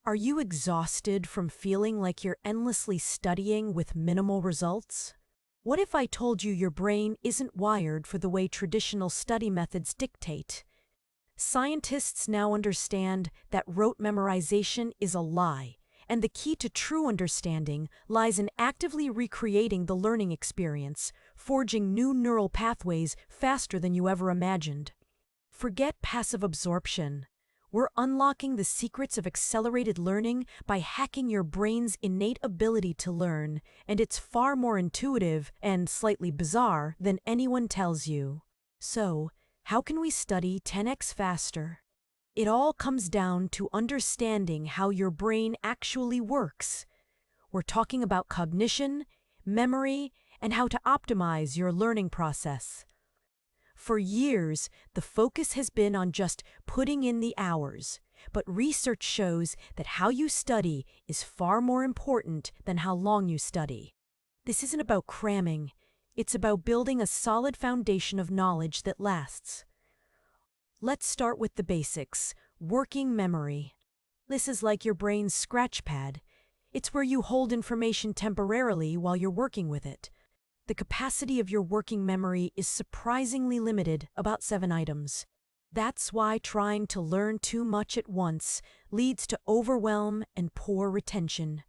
Are you exhausted from feeling like you're endlessly studying with minimal results? What if I told you your brain isn't wired for the way traditional study methods dictate? Scientists now understand that rote memorization is a lie, and the key to true understanding lies in actively recreating the learning experience, forging new neural pathways faster than you ever imagined. Forget passive absorption. We're unlocking the secrets of accelerated learning by hacking your brain's innate ability to learn, and it's far more intuitive and slightly bizarre than anyone tells you. So, how can we study 10x faster? It all comes down to understanding how your brain actually works. We're talking about cognition, memory, and how to optimize your learning process. For years, the focus has been on just putting in the hours, but research shows that how you study is far more important than how long you study. This isn't about cramming, it's about building a solid foundation of knowledge that lasts. Let's start with the basics, working memory. This is like your brain's scratch pad. It's where you hold information temporarily while you're working with it. The capacity of your working memory is surprisingly limited, about 7 items. That's why trying to learn too much at once leads to overwhelm and poor retention.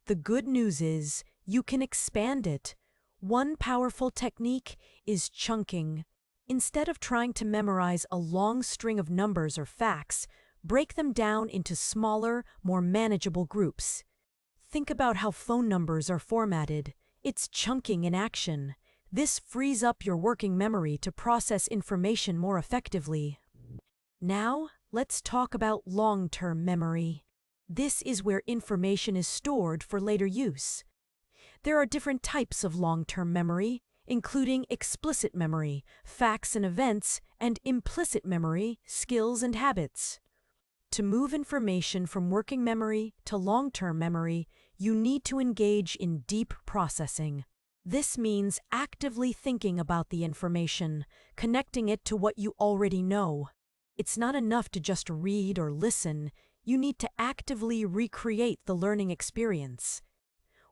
The good news is you can expand it. One powerful technique is chunking. Instead of trying to memorize a long string of numbers or facts, break them down into smaller, more manageable groups. Think about how phone numbers are formatted. It's chunking in action. This frees up your working memory to process information more effectively. Now, let's talk about long-term memory. This is where information is stored for later use. There are different types of long-term memory, including explicit memory, facts and events, and implicit memory, skills and habits. To move information from working memory to long-term memory, you need to engage in deep processing. This means actively thinking about the information, connecting it to what you already know. It's not enough to just read or listen. You need to actively recreate the learning experience.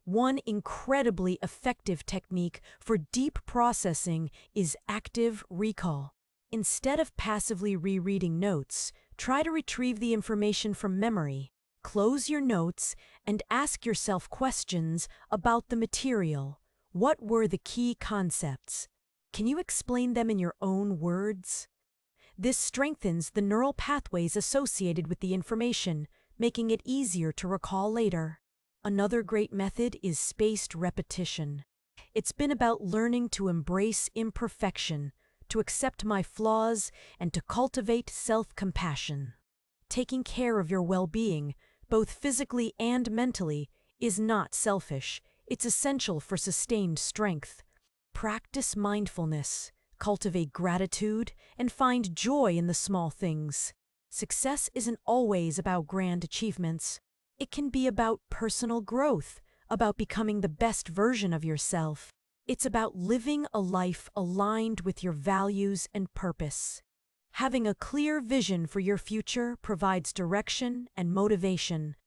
One incredibly effective technique for deep processing is active recall. Instead of passively rereading notes, try to retrieve the information from memory. Close your notes and ask yourself questions about the material. What were the key concepts? Can you explain them in your own words? This strengthens the neural pathways associated with the information, making it easier to recall later. Another great method is spaced repetition. It's been about learning to embrace imperfection, to accept my flaws, and to cultivate self-compassion. Taking care of your well-being, both physically and mentally, is not selfish. It's essential for sustained strength. Practice mindfulness, cultivate gratitude, and find joy in the small things. Success isn't always about grand achievements. It can be about personal growth, about becoming the best version of yourself. It's about living a life aligned with your values and purpose. Having a clear vision for your future provides direction and motivation.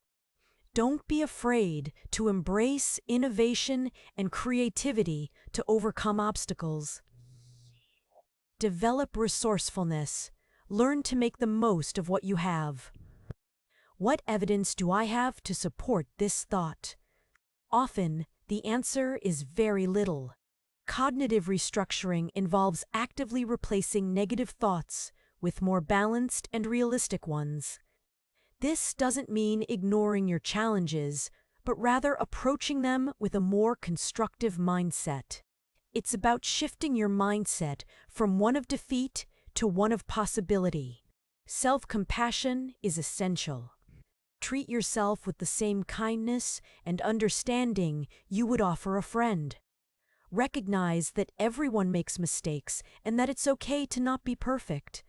Don't be afraid to embrace innovation and creativity to overcome obstacles. Develop resourcefulness. Learn to make the most of what you have. What evidence do I have to support this thought? Often, the answer is very little. Cognitive restructuring involves actively replacing negative thoughts with more balanced and realistic ones. This doesn't mean ignoring your challenges, but rather approaching them with a more constructive mindset. It's about shifting your mindset from one of defeat to one of possibility. Self-compassion is essential. Treat yourself with the same kindness and understanding you would offer a friend. Recognize that everyone makes mistakes and that it's okay to not be perfect.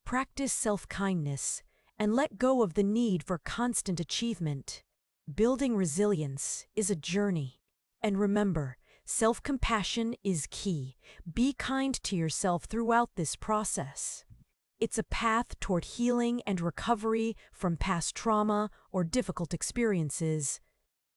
Practice self-kindness and let go of the need for constant achievement. Building resilience is a journey. And remember, self-compassion is key. Be kind to yourself throughout this process. It's a path toward healing and recovery from past trauma or difficult experiences.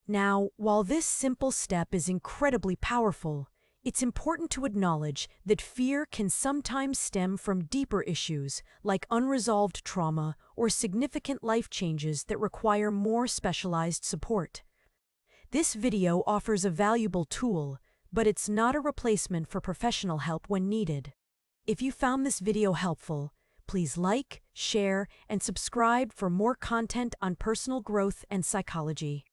Now, while this simple step is incredibly powerful, it's important to acknowledge that fear can sometimes stem from deeper issues like unresolved trauma or significant life changes that require more specialized support. This video offers a valuable tool, but it's not a replacement for professional help when needed. If you found this video helpful, please like, share, and subscribe for more content on personal growth and psychology.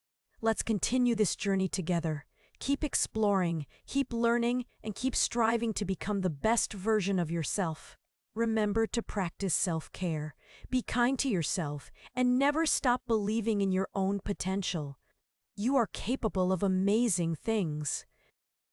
Let's continue this journey together. Keep exploring, keep learning, and keep striving to become the best version of yourself. Remember to practice self-care, be kind to yourself, and never stop believing in your own potential. You are capable of amazing things.